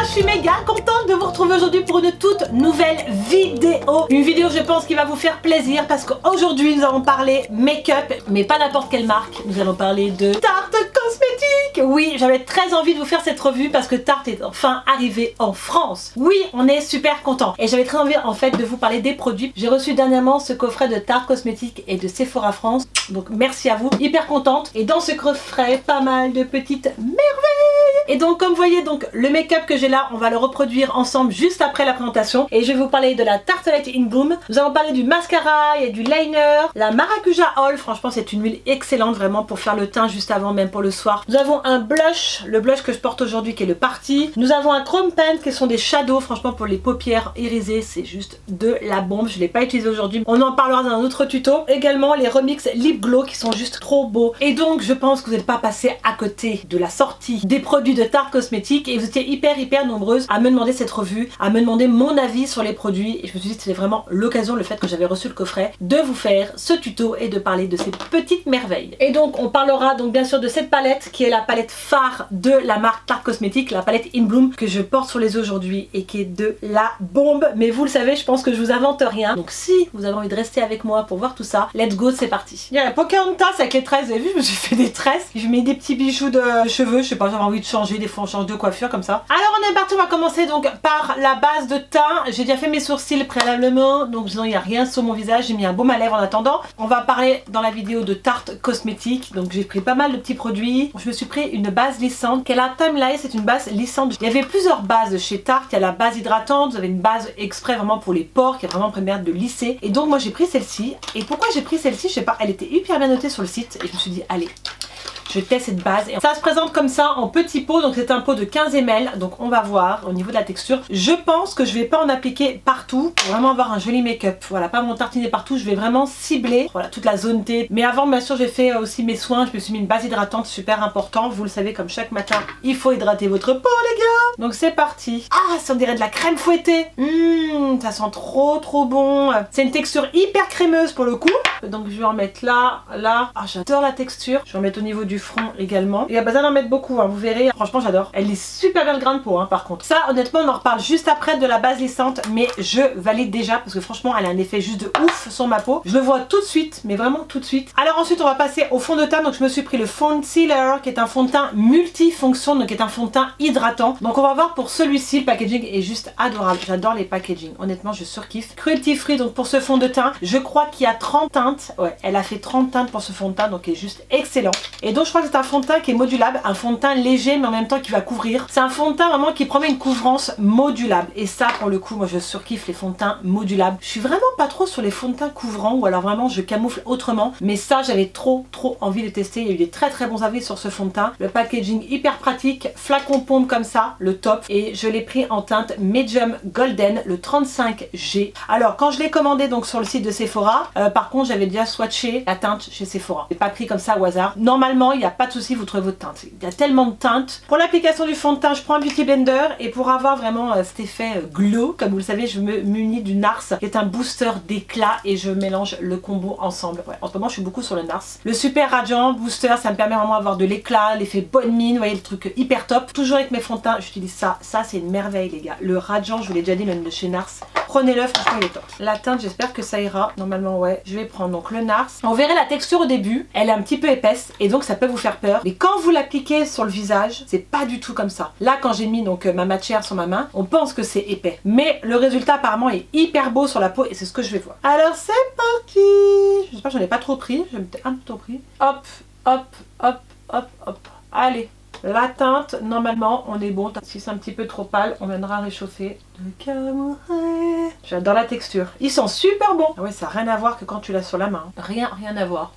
je suis méga contente de vous retrouver aujourd'hui pour une toute nouvelle vidéo. Une vidéo je pense qui va vous faire plaisir parce qu'aujourd'hui nous allons parler make-up, mais pas n'importe quelle marque. Nous allons parler de Tarte Cosmétique. Oui, j'avais très envie de vous faire cette revue parce que Tarte est enfin arrivé en France. Oui, on est super content. Et j'avais très envie en fait de vous parler des produits. J'ai reçu dernièrement ce coffret de Tarte Cosmétique et de Sephora France. Donc merci à vous, hyper contente. Et dans ce coffret, pas mal de petites merveilles. Et donc comme vous voyez, donc le make-up que j'ai là, on va le reproduire ensemble juste après la présentation. Et je vais vous parler de la Tartelette In Bloom. Nous allons parler du mascara et du liner. La Maracuja Oil, franchement c'est une huile excellente vraiment pour faire le teint juste avant, même pour le soir. Nous avons un blush, le blush que je porte aujourd'hui qui est le Party. Nous avons un Chrome Pen qui sont des shadows, franchement pour les paupières irisées, c'est juste de la bombe. Je ne l'ai pas utilisé aujourd'hui, on en parlera dans un autre tuto. Également les Remix Lip Glow qui sont juste trop beaux. Et donc je pense que vous n'êtes pas passé à côté de la sortie des produits de Tarte Cosmétique et vous étiez hyper nombreuses à me demander cette revue, à me demander mon avis sur les produits. Et je me suis dit que c'était vraiment l'occasion, le fait que j'avais reçu le coffret, de vous faire ce tuto et de parler de ces petites merveilles. Et donc on parlera donc bien sûr de cette palette qui est la palette phare de la marque Tarte Cosmétique, la palette In Bloom que je porte sur les yeux aujourd'hui et qui est de la bombe. Mais vous le savez, je pense que je vous invente rien. Donc si vous avez envie de rester avec moi pour voir tout ça, let's go, c'est parti. Il y a la Pocahontas avec les tresses, vous avez vu, je me suis fait des tresses. Je mets des petits bijoux de cheveux, je sais pas, j'avais envie de changer, des fois on change de coiffure comme ça. Alors on est parti, on va commencer donc par la base de teint. J'ai déjà fait mes sourcils préalablement, donc sinon il n'y a rien sur mon visage, j'ai mis un baume à lèvres en attendant. On va parler dans la vidéo de Tarte Cosmétique, donc j'ai pris pas mal de petits produits. Je me suis pris une base lissante, qu'elle a Timeless, c'est une base lissante. Il y avait plusieurs bases chez Tarte, il y a la base hydratante, vous avez une base exprès vraiment pour les pores qui est vraiment permettre de lisser. Et donc moi j'ai pris celle-ci, et pourquoi j'ai pris celle-ci, je sais pas, elle était hyper bien notée sur le site, et je me suis dit allez, je teste cette base. Et ça se présente comme ça en petit pot, donc c'est un pot de 15 ml, donc on va voir au niveau de la texture. Je pense que je vais pas en appliquer partout pour vraiment avoir un joli make-up. Voilà, pas mon tartiner partout, je vais vraiment cibler voilà, toute la zone T. Mais avant bien sûr j'ai fait aussi mes soins, je me suis mis une base hydratante super important. Vous le savez, comme chaque matin, il faut hydrater votre peau les gars. Donc c'est parti. Ah, ça on dirait de la crème fouettée. Ça sent trop bon. C'est une texture hyper crémeuse pour le coup. Donc je vais en mettre là, là. Ah, j'adore la texture. Je vais en mettre au niveau du front également. Il n'y a pas besoin d'en mettre beaucoup, hein, vous verrez. Franchement, j'adore. Elle est super bien le grain de peau, hein, par contre. Ça, honnêtement, on en reparle juste après de la base lissante, mais je valide déjà parce que franchement, elle a un effet juste de ouf sur ma peau. Je le vois tout de suite, mais vraiment tout de suite. Alors ensuite, on va passer au fond de teint. Donc je me suis pris le Concealer, qui est un fond de teint multifonction, donc qui est un fond de teint hydratant. Donc on va voir pour celui-ci, le packaging est juste adorable. J'adore les packaging. Honnêtement, je surkiffe. Cruelty free, donc pour ce fond de teint, je crois qu'il y a 30 teintes. Ouais, elle a fait 30 teintes pour ce fond de teint, donc il est juste excellent. Et donc je crois que c'est un fond de teint qui est modulable, un fond de teint léger mais en même temps qui va couvrir. C'est un fond de teint vraiment qui promet une couvrance modulable. Et ça pour le coup, moi je surkiffe les fonds de teint modulables. Je suis vraiment pas trop sur les fonds de teint couvrants ou alors vraiment je camoufle autrement. Mais ça j'avais trop envie de tester. Il y a eu des très bons avis sur ce fond de teint. Le packaging hyper pratique, flacon pompe comme ça, le top. Et je l'ai pris en teinte Medium Golden, le 35G. Alors quand je l'ai commandé donc sur le site de Sephora, par contre j'avais déjà swatché la teinte chez Sephora. Je l'ai pas pris comme ça au hasard. Normalement il n'y a pas de souci, vous trouvez votre teinte. Il y a tellement de teintes. Pour l'application du fond de teint, je prends un Beauty Blender et pour avoir vraiment cet effet glow, comme vous le savez, je me munis du NARS qui est un booster d'éclat et je mélange le combo ensemble. Ouais, en ce moment, je suis beaucoup sur le NARS. Le Super Radiant Booster, ça me permet vraiment d'avoir de l'éclat, l'effet bonne mine, vous voyez le truc hyper top. Toujours avec mes fonds de teint, j'utilise ça. Ça, c'est une merveille, les gars. Le Radiant, je vous l'ai déjà dit, le de chez NARS. Prenez-le, franchement, il est top. La teinte, j'espère que ça ira. Normalement, ouais. Je vais prendre donc le NARS. On verrait la texture au début. Elle est un petit peu épaisse et donc ça peut vous faire peur. Mais quand vous l'appliquez sur le visage, c'est pas du tout comme ça. Là, quand j'ai mis donc ma matière sur ma main, on pense que c'est épais. Mais le résultat apparemment est hyper beau sur la peau et c'est ce que je vais voir. Alors c'est parti. J'espère que j'en ai pas trop pris. J'en ai peut-être un peu trop pris. Hop. Allez. La teinte, normalement, on est bon. Si c'est un petit peu trop pâle, on viendra réchauffer. J'adore la texture. Ils sont super bons. Ah ouais, ça n'a rien à voir que quand tu l'as sur la main. Rien à voir.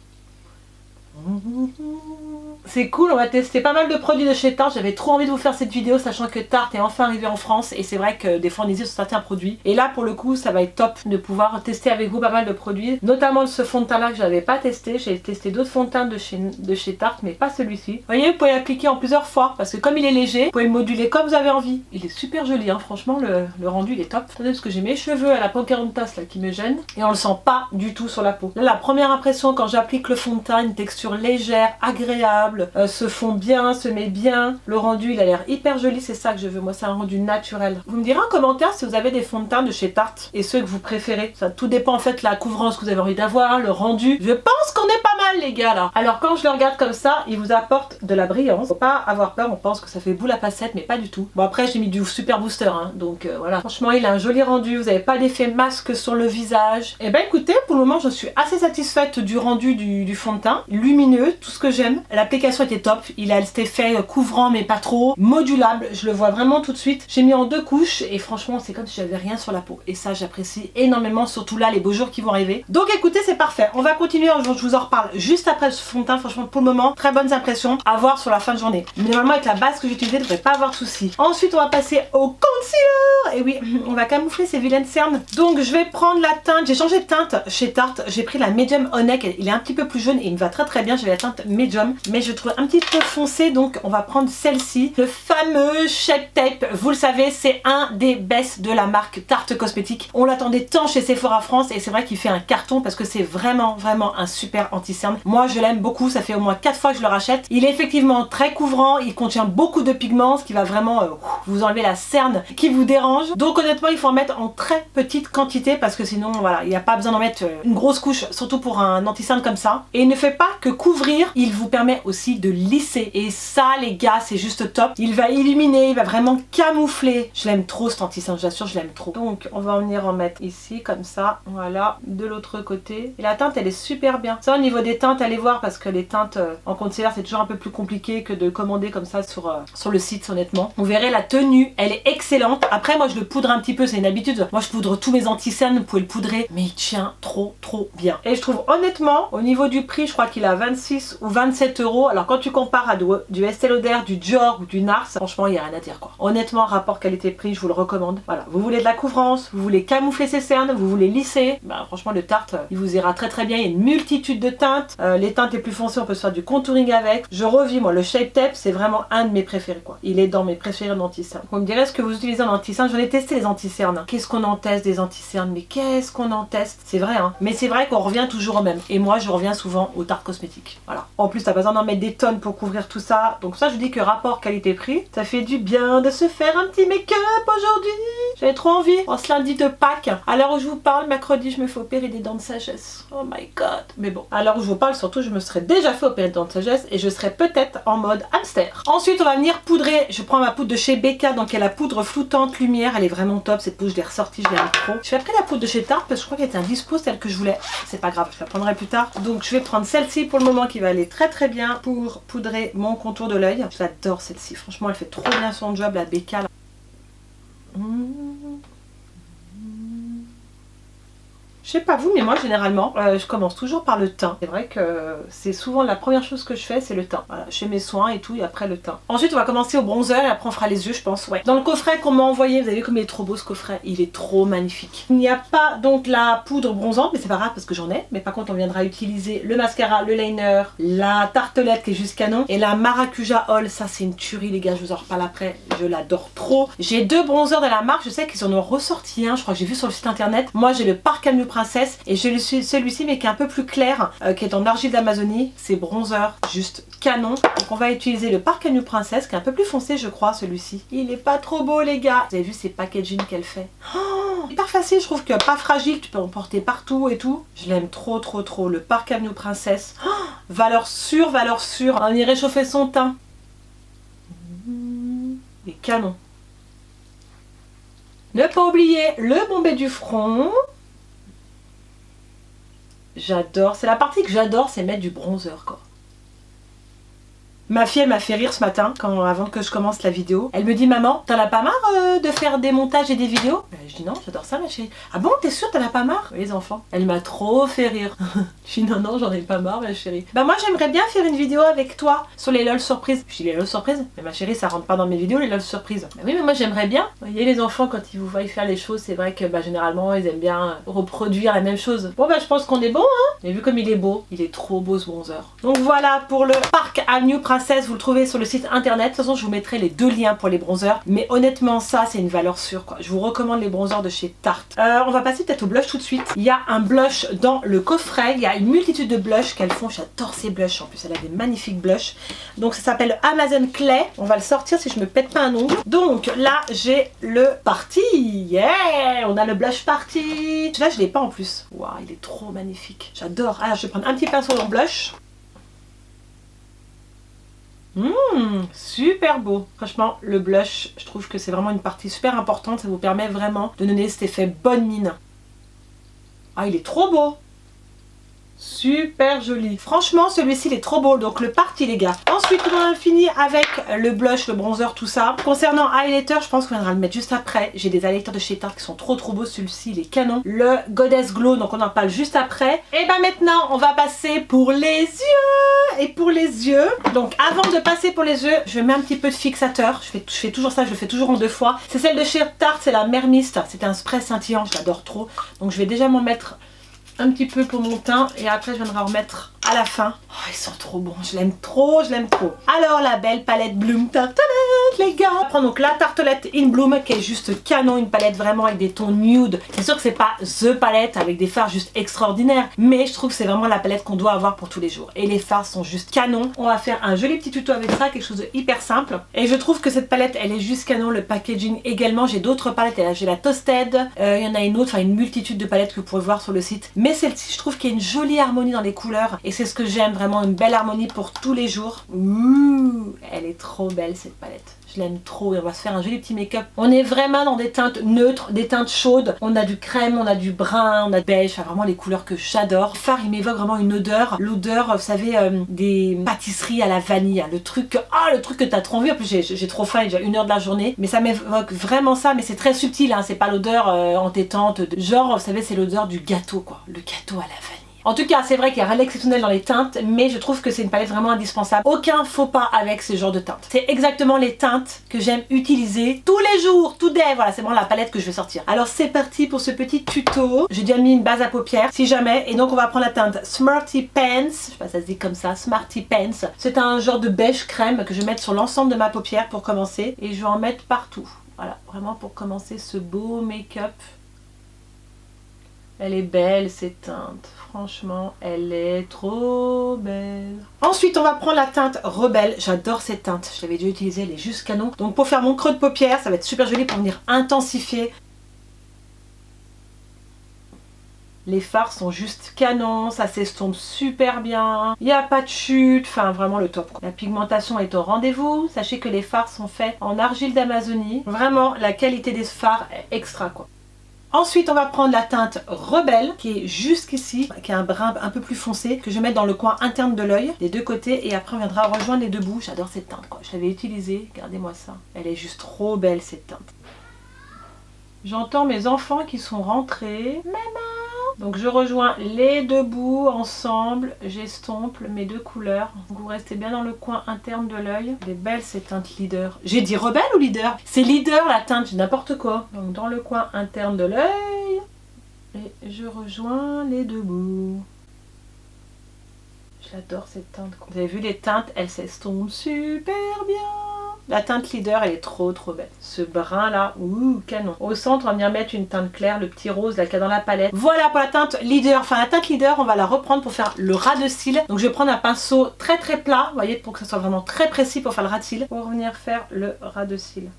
C'est cool, on va tester pas mal de produits de chez Tarte. J'avais trop envie de vous faire cette vidéo sachant que Tarte est enfin arrivé en France et c'est vrai que des fois on hésite sur certains produits. Et là pour le coup ça va être top de pouvoir tester avec vous pas mal de produits. Notamment ce fond de teint là que je n'avais pas testé. J'ai testé d'autres fonds de teint de chez Tarte mais pas celui-ci. Vous voyez, vous pouvez l'appliquer en plusieurs fois parce que comme il est léger, vous pouvez le moduler comme vous avez envie. Il est super joli hein, franchement le rendu il est top. Attendez parce que j'ai mes cheveux à la Pocahontas là qui me gênent et on le sent pas du tout sur la peau. Là la première impression quand j'applique le fond de teint, une texture légère, agréable. impeccable, se fond bien, se met bien. Le rendu il a l'air hyper joli, c'est ça que je veux. Moi c'est un rendu naturel. Vous me direz en commentaire si vous avez des fonds de teint de chez Tarte et ceux que vous préférez. Ça tout dépend en fait de la couvrance que vous avez envie d'avoir, le rendu. Je pense qu'on est pas mal les gars là. Alors quand je le regarde comme ça, il vous apporte de la brillance. Faut pas avoir peur, on pense que ça fait boule à passette mais pas du tout. Bon après j'ai mis du super booster hein, donc voilà. Franchement il a un joli rendu, vous n'avez pas d'effet masque sur le visage. Et ben écoutez, pour le moment je suis assez satisfaite du rendu du fond de teint. Lumineux, tout ce que j'aime. L'application était top, il a cet effet couvrant mais pas trop. Modulable, je le vois vraiment tout de suite. J'ai mis en 2 couches et franchement c'est comme si j'avais rien sur la peau. Et ça j'apprécie énormément, surtout là les beaux jours qui vont arriver. Donc écoutez c'est parfait, on va continuer, je vous en reparle juste après ce fond de teint. Franchement pour le moment, très bonnes impressions à voir sur la fin de journée. Mais normalement avec la base que j'ai utilisée, il ne devrait pas avoir de soucis. Ensuite on va passer au concealer. Et oui, on va camoufler ces vilaines cernes. Donc je vais prendre la teinte, j'ai changé de teinte chez Tarte. J'ai pris la Medium Honey, il est un petit peu plus jaune et il me va très très bien. J'avais la teinte Medium, mais je trouve un petit peu foncé, donc on va prendre celle-ci. Le fameux Shape Tape, vous le savez, c'est un des best de la marque Tarte Cosmétiques. On l'attendait tant chez Sephora France et c'est vrai qu'il fait un carton parce que c'est vraiment un super anti-cerne. Moi je l'aime beaucoup, ça fait au moins 4 fois que je le rachète. Il est effectivement très couvrant, il contient beaucoup de pigments, ce qui va vraiment vous enlever la cerne qui vous dérange. Donc honnêtement il faut en mettre en très petite quantité parce que sinon voilà, il n'y a pas besoin d'en mettre une grosse couche, surtout pour un anti-cerne comme ça. Et il ne fait pas que couvrir, il vous permet aussi de lisser. Et ça les gars c'est juste top. Il va illuminer, il va vraiment camoufler. Je l'aime trop cet anti-cerne, j'assure je l'aime trop. Donc on va venir en mettre ici comme ça, voilà, de l'autre côté. Et la teinte elle est super bien. Ça au niveau des teintes, allez voir parce que les teintes en concealer c'est toujours un peu plus compliqué que de commander comme ça sur le site honnêtement. Vous verrez la tenue, elle est excellente. Après moi je le poudre un petit peu, c'est une habitude. Moi je poudre tous mes anti-cernes, vous pouvez le poudrer, mais il tient trop bien. Et je trouve honnêtement, au niveau du prix, je crois qu'il a 26 ou 27 €. Alors quand tu compares à du Estée Lauder, du Dior ou du Nars, franchement il n'y a rien à dire quoi. Honnêtement, rapport qualité-prix, je vous le recommande. Voilà, vous voulez de la couvrance, vous voulez camoufler ses cernes, vous voulez lisser, bah franchement le Tarte, il vous ira très bien. Il y a une multitude de teintes. Les teintes les plus foncées, on peut se faire du contouring avec. Je revis, moi le Shape Tape, c'est vraiment un de mes préférés quoi. Il est dans mes préférés d'anti-cerne. Vous me direz ce que vous utilisez en anti-cerne. J'en ai testé les anti-cernes. Qu'est-ce qu'on en teste des anti-cernes, mais qu'est-ce qu'on en teste. C'est vrai hein. Mais c'est vrai qu'on revient toujours au même. Et moi je reviens souvent au Tarte Cosmétiques. Voilà. En plus t'as pas besoin d'en mettre des tonnes pour couvrir tout ça. Donc ça je dis que rapport qualité-prix, ça fait du bien de se faire un petit make-up aujourd'hui. J'avais trop envie. En ce lundi de Pâques, à l'heure où je vous parle, mercredi je me fais opérer des dents de sagesse. Oh my god. Mais bon, à l'heure où je vous parle, surtout je me serais déjà fait opérer des dents de sagesse et je serais peut-être en mode hamster. Ensuite on va venir poudrer. Je prends ma poudre de chez Becca, donc elle a la poudre floutante lumière. Elle est vraiment top cette poudre, je l'ai ressortie, je l'aime trop. Je vais après la poudre de chez Tarte parce que je crois qu'elle était indispo celle que je voulais. C'est pas grave, je la prendrai plus tard. Donc je vais prendre celle-ci pour le moment qui va aller très bien pour poudrer mon contour de l'œil. J'adore celle-ci, franchement elle fait trop bien son job la Becca là. Je sais pas vous, mais moi généralement je commence toujours par le teint. C'est vrai que c'est souvent la première chose que je fais, c'est le teint. Voilà, je fais mes soins et tout et après le teint. Ensuite on va commencer au bronzer et après on fera les yeux je pense. Ouais. Dans le coffret qu'on m'a envoyé, vous avez vu comme il est trop beau ce coffret, il est trop magnifique. Il n'y a pas donc la poudre bronzante, mais c'est pas grave parce que j'en ai. Mais par contre on viendra utiliser le mascara, le liner, la tartelette qui est juste canon et la Maracuja Oil. Ça c'est une tuerie les gars, je vous en reparle après. Je l'adore trop. J'ai 2 bronzers de la marque, je sais qu'ils en ont ressorti un, je crois que j'ai vu sur le site internet. Moi j'ai le Park Avenue Princesse et j'ai celui-ci mais qui est un peu plus clair, qui est en argile d'Amazonie. C'est bronzer juste canon. Donc on va utiliser le Park Avenue Princesse qui est un peu plus foncé je crois celui-ci. Il est pas trop beau les gars. Vous avez vu ces packaging qu'elle fait. Oh, hyper facile, je trouve que pas fragile, tu peux en porter partout et tout. Je l'aime trop. Le Park Avenue Princesse. Oh, valeur sûre. On va venir réchauffer son teint. Il est canon. Ne pas oublier le bombé du front. J'adore, c'est la partie que j'adore, c'est mettre du bronzer quoi. Ma fille elle m'a fait rire ce matin avant que je commence la vidéo. Elle me dit maman, t'en as pas marre de faire des montages et des vidéos? Je dis non, j'adore ça ma chérie. Ah bon, t'es sûre t'en as pas marre? Oui, les enfants. Elle m'a trop fait rire. Je dis non, j'en ai pas marre ma chérie. Bah moi j'aimerais bien faire une vidéo avec toi sur les LOL surprises. Je dis les LOL surprises? Mais ma chérie ça rentre pas dans mes vidéos les LOL surprises. Bah oui mais moi j'aimerais bien. Vous voyez les enfants quand ils vous voient faire les choses, c'est vrai que bah généralement ils aiment bien reproduire la même chose. Bon bah je pense qu'on est bon hein. Vous avez vu comme il est beau? Il est trop beau ce bronzer. Donc voilà pour le Park Avenue Princesse. 96, vous le trouvez sur le site internet. De toute façon, je vous mettrai les deux liens pour les bronzers. Mais honnêtement, ça, c'est une valeur sûre, quoi. Je vous recommande les bronzers de chez Tarte. On va passer peut-être au blush tout de suite. Il y a un blush dans le coffret. Il y a une multitude de blushs qu'elles font. J'adore ces blushs. En plus, elle a des magnifiques blushs. Donc, ça s'appelle Amazon Clay. On va le sortir si je me pète pas un ongle. Donc, là, j'ai le Party. Yeah! On a le blush Party. Là, je l'ai pas en plus. Waouh, il est trop magnifique. J'adore. Alors, je vais prendre un petit pinceau en blush. Super beau. Franchement, le blush, je trouve que c'est vraiment une partie super importante. Ça vous permet vraiment de donner cet effet bonne mine. Ah, il est trop beau. Super joli. Franchement, celui-ci, il est trop beau. Donc, le Party, les gars. Ensuite, on a fini avec le blush, le bronzer, tout ça. Concernant highlighter, je pense qu'on viendra le mettre juste après. J'ai des highlighters de chez Tarte qui sont trop beaux. Celui-ci, il est canon. Le Goddess Glow, donc on en parle juste après. Et ben maintenant, on va passer pour les yeux. Et pour les yeux, donc avant de passer pour les yeux, je mets un petit peu de fixateur. Je fais toujours ça, je le fais toujours en 2 fois. C'est celle de chez Tarte, c'est la Mer Mist. C'est un spray scintillant, je l'adore trop. Donc je vais déjà m'en mettre un petit peu pour mon teint et après je viendrai en remettre à la fin. Oh, ils sont trop bons, je l'aime trop, je l'aime trop. Alors la belle palette Bloom Tartelette, les gars. On prend donc la Tartelette in Bloom qui est juste canon, une palette vraiment avec des tons nude. C'est sûr que c'est pas the palette avec des fards juste extraordinaires, mais je trouve que c'est vraiment la palette qu'on doit avoir pour tous les jours. Et les fards sont juste canon. On va faire un joli petit tuto avec ça, quelque chose de hyper simple. Et je trouve que cette palette, elle est juste canon, le packaging également. J'ai d'autres palettes, j'ai la Toasted, il y en a une autre, enfin une multitude de palettes que vous pourrez voir sur le site. Mais celle-ci, je trouve qu'il y a une jolie harmonie dans les couleurs. Et c'est ce que j'aime, vraiment une belle harmonie pour tous les jours. Ouh, elle est trop belle cette palette. Je l'aime trop et on va se faire un joli petit make-up. On est vraiment dans des teintes neutres, des teintes chaudes. On a du crème, on a du brun, on a du beige, enfin vraiment les couleurs que j'adore. Le fard, il m'évoque vraiment une odeur. L'odeur, vous savez, des pâtisseries à la vanille. Le truc que t'as trop envie. En plus, j'ai trop faim, il est déjà 1h de la journée. Mais ça m'évoque vraiment ça, mais c'est très subtil, hein. C'est pas l'odeur entêtante. Genre, vous savez, c'est l'odeur du gâteau, quoi. Le gâteau à la vanille. En tout cas, c'est vrai qu'il y a rien d'exceptionnel dans les teintes, mais je trouve que c'est une palette vraiment indispensable. Aucun faux pas avec ce genre de teintes. C'est exactement les teintes que j'aime utiliser tous les jours, tout day. Voilà, c'est vraiment la palette que je vais sortir. Alors c'est parti pour ce petit tuto. J'ai déjà mis une base à paupières, si jamais. Et donc on va prendre la teinte Smarty Pants. Je sais pas si ça se dit comme ça, Smarty Pants. C'est un genre de beige crème que je vais mettre sur l'ensemble de ma paupière pour commencer. Et je vais en mettre partout. Voilà, vraiment pour commencer ce beau make-up. Elle est belle cette teinte, franchement, elle est trop belle. Ensuite, on va prendre la teinte Rebelle. J'adore cette teinte, je l'avais déjà utilisée, elle est juste canon. Donc pour faire mon creux de paupière, ça va être super joli pour venir intensifier. Les fards sont juste canons, ça s'estompe super bien. Il n'y a pas de chute, enfin vraiment le top. La pigmentation est au rendez-vous. Sachez que les fards sont faits en argile d'Amazonie. Vraiment, la qualité des fards est extra, quoi. Ensuite, on va prendre la teinte Rebelle, qui est jusqu'ici, qui est un brun un peu plus foncé, que je vais mettre dans le coin interne de l'œil, des deux côtés, et après on viendra rejoindre les deux bouts. J'adore cette teinte, quoi. Je l'avais utilisée, regardez-moi ça. Elle est juste trop belle, cette teinte. J'entends mes enfants qui sont rentrés. Maman! Donc je rejoins les deux bouts ensemble, j'estompe mes deux couleurs. Vous restez bien dans le coin interne de l'œil. Elle est belle cette teinte Leader. J'ai dit Rebelle ou Leader? C'est Leader la teinte, j'ai n'importe quoi. Donc dans le coin interne de l'œil. Et je rejoins les deux bouts. J'adore cette teinte. Vous avez vu les teintes, elles s'estompent super bien. La teinte Leader, elle est trop belle. Ce brun là, ouh, canon. Au centre, on va venir mettre une teinte claire, le petit rose là qu'il y a dans la palette. Voilà pour la teinte Leader. Enfin, la teinte Leader, on va la reprendre pour faire le ras de cils. Donc je vais prendre un pinceau très plat, vous voyez, pour que ça soit vraiment très précis pour faire le ras de cils. Pour venir faire le ras de cils.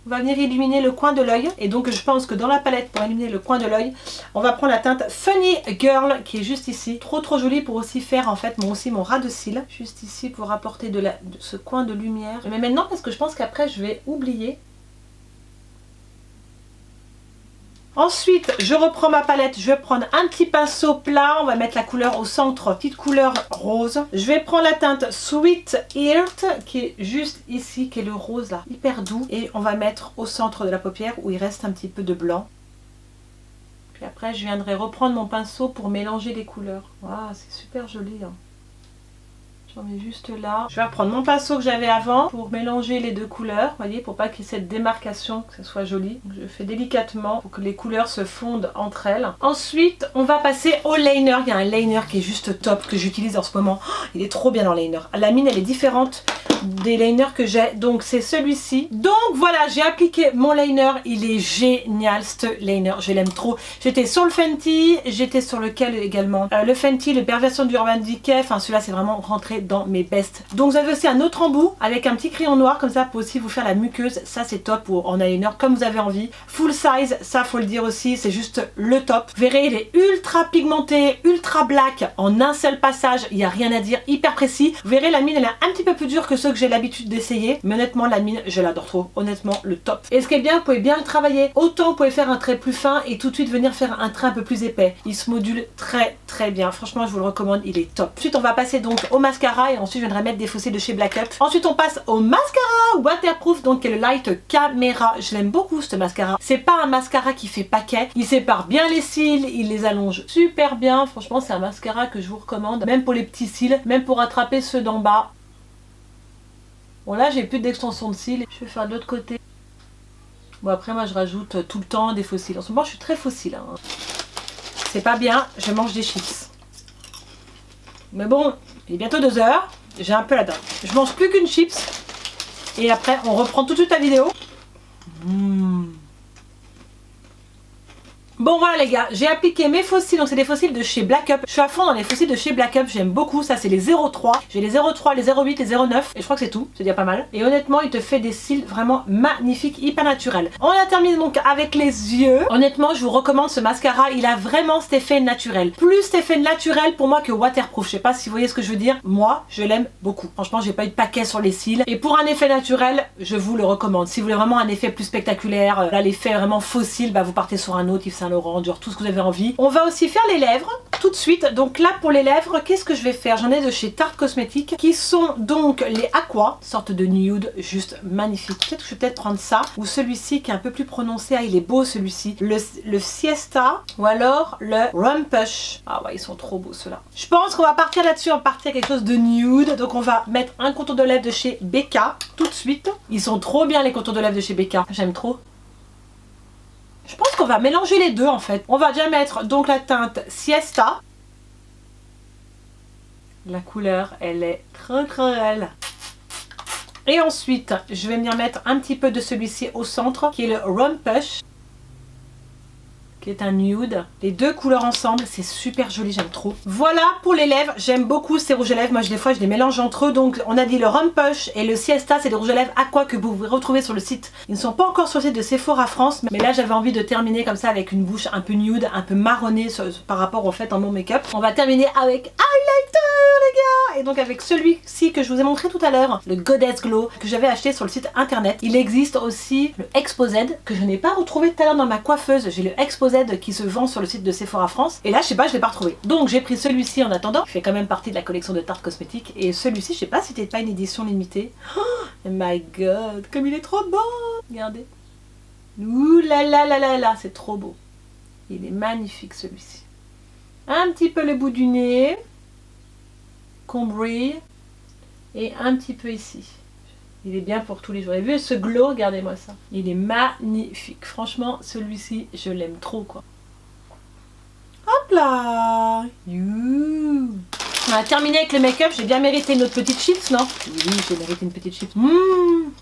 On va venir illuminer le coin de l'œil. Et donc je pense que dans la palette, pour illuminer le coin de l'œil, on va prendre la teinte Funny Girl qui est juste ici. Trop jolie pour aussi faire en fait mon ras de cils. Juste ici pour apporter de ce coin de lumière. Mais maintenant parce que je pense qu'après je vais oublier. Ensuite, je reprends ma palette, je vais prendre un petit pinceau plat, on va mettre la couleur au centre, petite couleur rose. Je vais prendre la teinte Sweet Heart qui est juste ici, qui est le rose là, hyper doux. Et on va mettre au centre de la paupière où il reste un petit peu de blanc. Puis après, je viendrai reprendre mon pinceau pour mélanger les couleurs. Waouh, c'est super joli, hein. J'en mets juste là. Je vais reprendre mon pinceau que j'avais avant pour mélanger les deux couleurs, vous voyez, pour pas qu'il y ait cette démarcation, que ce soit joli. Donc je fais délicatement pour que les couleurs se fondent entre elles. Ensuite, on va passer au liner. Il y a un liner qui est juste top que j'utilise en ce moment. Oh, il est trop bien dans le liner. La mine, elle est différente des liners que j'ai, donc c'est celui-ci. Donc voilà, j'ai appliqué mon liner, il est génial ce liner, je l'aime trop. J'étais sur le Fenty, j'étais sur lequel également le Fenty, le Perversion du Urban Decay, enfin celui-là c'est vraiment rentré dans mes bests. Donc vous avez aussi un autre embout avec un petit crayon noir comme ça pour aussi vous faire la muqueuse, ça c'est top pour en eyeliner comme vous avez envie. Full size, ça faut le dire aussi, c'est juste le top. Vous verrez, il est ultra pigmenté, ultra black en un seul passage, il n'y a rien à dire, hyper précis. Vous verrez, la mine elle est un petit peu plus dure que ceux que j'ai l'habitude d'essayer, mais honnêtement la mine je l'adore trop, honnêtement le top. Et ce qui est bien, vous pouvez bien le travailler, autant vous pouvez faire un trait plus fin et tout de suite venir faire un trait un peu plus épais. Il se module très bien, franchement je vous le recommande, il est top. Ensuite on va passer donc au mascara et ensuite je viendrai mettre des fossiles de chez Black Up. Ensuite on passe au mascara waterproof, donc qui est le Light Camera. Je l'aime beaucoup ce mascara, c'est pas un mascara qui fait paquet, il sépare bien les cils, il les allonge super bien, franchement c'est un mascara que je vous recommande, même pour les petits cils, même pour attraper ceux d'en bas. Bon là j'ai plus d'extension de cils, je vais faire de l'autre côté. Bon après moi je rajoute tout le temps des faux cils. En ce moment je suis très faux cils. Hein. C'est pas bien, je mange des chips. Mais bon, il est bientôt 2 h, j'ai un peu la dalle. Je mange plus qu'une chips. Et après on reprend tout de suite la vidéo. Bon voilà les gars, j'ai appliqué mes fossiles, donc c'est des fossiles de chez Black Up. Je suis à fond dans les fossiles de chez Black Up, j'aime beaucoup, ça c'est les 03. J'ai les 03, les 08, les 09 et je crois que c'est tout, c'est déjà pas mal. Et honnêtement il te fait des cils vraiment magnifiques, hyper naturels. On a terminé donc avec les yeux. Honnêtement je vous recommande ce mascara, il a vraiment cet effet naturel. Plus cet effet naturel pour moi que waterproof, je sais pas si vous voyez ce que je veux dire. Moi je l'aime beaucoup, franchement j'ai pas eu de paquet sur les cils. Et pour un effet naturel, je vous le recommande. Si vous voulez vraiment un effet plus spectaculaire, là l'effet vraiment fossile, bah vous partez sur un autre, Yves Saint Laurent, genre tout ce que vous avez envie. On va aussi faire les lèvres tout de suite. Donc là pour les lèvres, qu'est-ce que je vais faire? J'en ai de chez Tarte Cosmetics qui sont donc les Aqua, sorte de nude, juste magnifique. Peut-être que je vais peut-être prendre ça ou celui-ci qui est un peu plus prononcé. Ah il est beau celui-ci, le Siesta ou alors le Rumpush. Ah ouais ils sont trop beaux ceux-là. Je pense qu'on va partir là-dessus, on va partir à quelque chose de nude. Donc on va mettre un contour de lèvres de chez Becca tout de suite. Ils sont trop bien les contours de lèvres de chez Becca, j'aime trop. Je pense qu'on va mélanger les deux en fait. On va déjà mettre donc la teinte Siesta. La couleur, elle est très belle. Et ensuite, je vais venir mettre un petit peu de celui-ci au centre, qui est le Rumpush, qui est un nude. Les deux couleurs ensemble, c'est super joli, j'aime trop. Voilà pour les lèvres, j'aime beaucoup ces rouges à lèvres. Moi, des fois, je les mélange entre eux. Donc, on a dit le Rumpush et le Siesta, c'est des rouges à lèvres Aqua que vous pouvez retrouver sur le site. Ils ne sont pas encore sur le site de Sephora France, mais là, j'avais envie de terminer comme ça avec une bouche un peu nude, un peu marronnée par rapport au fait en mon make-up. On va terminer avec highlighter, les gars. Et donc, avec celui-ci que je vous ai montré tout à l'heure, le Goddess Glow, que j'avais acheté sur le site internet. Il existe aussi le Exposed, que je n'ai pas retrouvé tout à l'heure dans ma coiffeuse. J'ai le Exposed qui se vend sur le site de Sephora France et là je sais pas, je l'ai pas retrouvé, donc j'ai pris celui-ci en attendant, il fait quand même partie de la collection de Tarte Cosmetics. Et celui-ci je sais pas si c'était pas une édition limitée. Oh my god, comme il est trop beau, regardez, ouh là là là là là, c'est trop beau, il est magnifique celui-ci. Un petit peu le bout du nez qu'on brille et un petit peu ici. Il est bien pour tous les jours. Et vu ce glow, regardez-moi ça. Il est magnifique. Franchement, celui-ci, je l'aime trop, quoi. Hop là! You. On a terminé avec le make-up. J'ai bien mérité une autre petite chips, non? Oui, j'ai mérité une petite chips.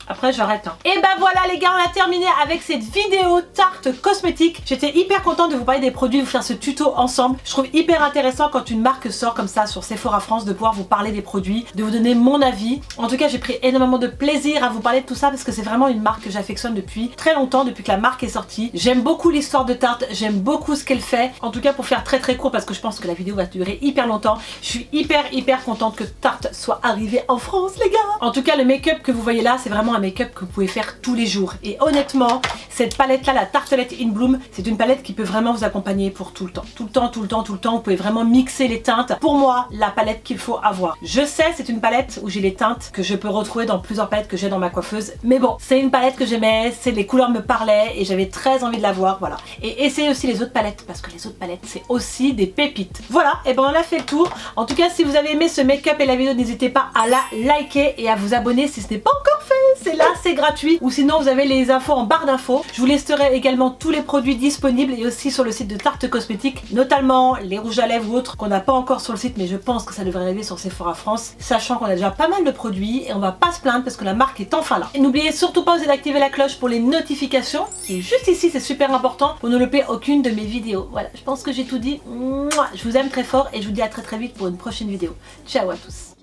Après, j'arrête. Hein. Et ben voilà, les gars, on a terminé avec cette vidéo Tarte Cosmetics. J'étais hyper contente de vous parler des produits, de vous faire ce tuto ensemble. Je trouve hyper intéressant quand une marque sort comme ça sur Sephora France, de pouvoir vous parler des produits, de vous donner mon avis. En tout cas, j'ai pris énormément de plaisir à vous parler de tout ça parce que c'est vraiment une marque que j'affectionne depuis très longtemps, depuis que la marque est sortie. J'aime beaucoup l'histoire de Tarte, j'aime beaucoup ce qu'elle fait. En tout cas, pour faire très court, parce que je pense que la vidéo va durer hyper longtemps, je suis hyper contente que Tarte soit arrivée en France, les gars. En tout cas, le make-up que vous voyez là, c'est vraiment un make-up que vous pouvez faire tous les jours. Et honnêtement, cette palette là, la Tartelette In Bloom, c'est une palette qui peut vraiment vous accompagner pour tout le temps. Tout le temps, tout le temps, tout le temps, vous pouvez vraiment mixer les teintes. Pour moi, la palette qu'il faut avoir. Je sais, c'est une palette où j'ai les teintes que je peux retrouver dans plusieurs palettes que j'ai dans ma coiffeuse. Mais bon, c'est une palette que j'aimais, les couleurs me parlaient et j'avais très envie de la voir, voilà. Et essayez aussi les autres palettes, parce que les autres palettes, c'est aussi des pépites. Voilà, et ben on a fait le tour. En tout cas, si vous avez aimé ce make-up et la vidéo, n'hésitez pas à la liker et à vous abonner si ce n'est pas encore fait. C'est là, c'est gratuit. Ou sinon, vous avez les infos en barre d'infos. Je vous laisserai également tous les produits disponibles et aussi sur le site de Tarte Cosmétique, notamment les rouges à lèvres ou autres qu'on n'a pas encore sur le site, mais je pense que ça devrait arriver sur Sephora France, sachant qu'on a déjà pas mal de produits et on va pas se plaindre parce que la marque est enfin là. Et n'oubliez surtout pas aussi d'activer la cloche pour les notifications. Et juste ici, c'est super important pour ne louper aucune de mes vidéos. Voilà, je pense que j'ai tout dit. Je vous aime très fort et je vous dis à très vite pour une prochaine vidéo. Ciao à tous.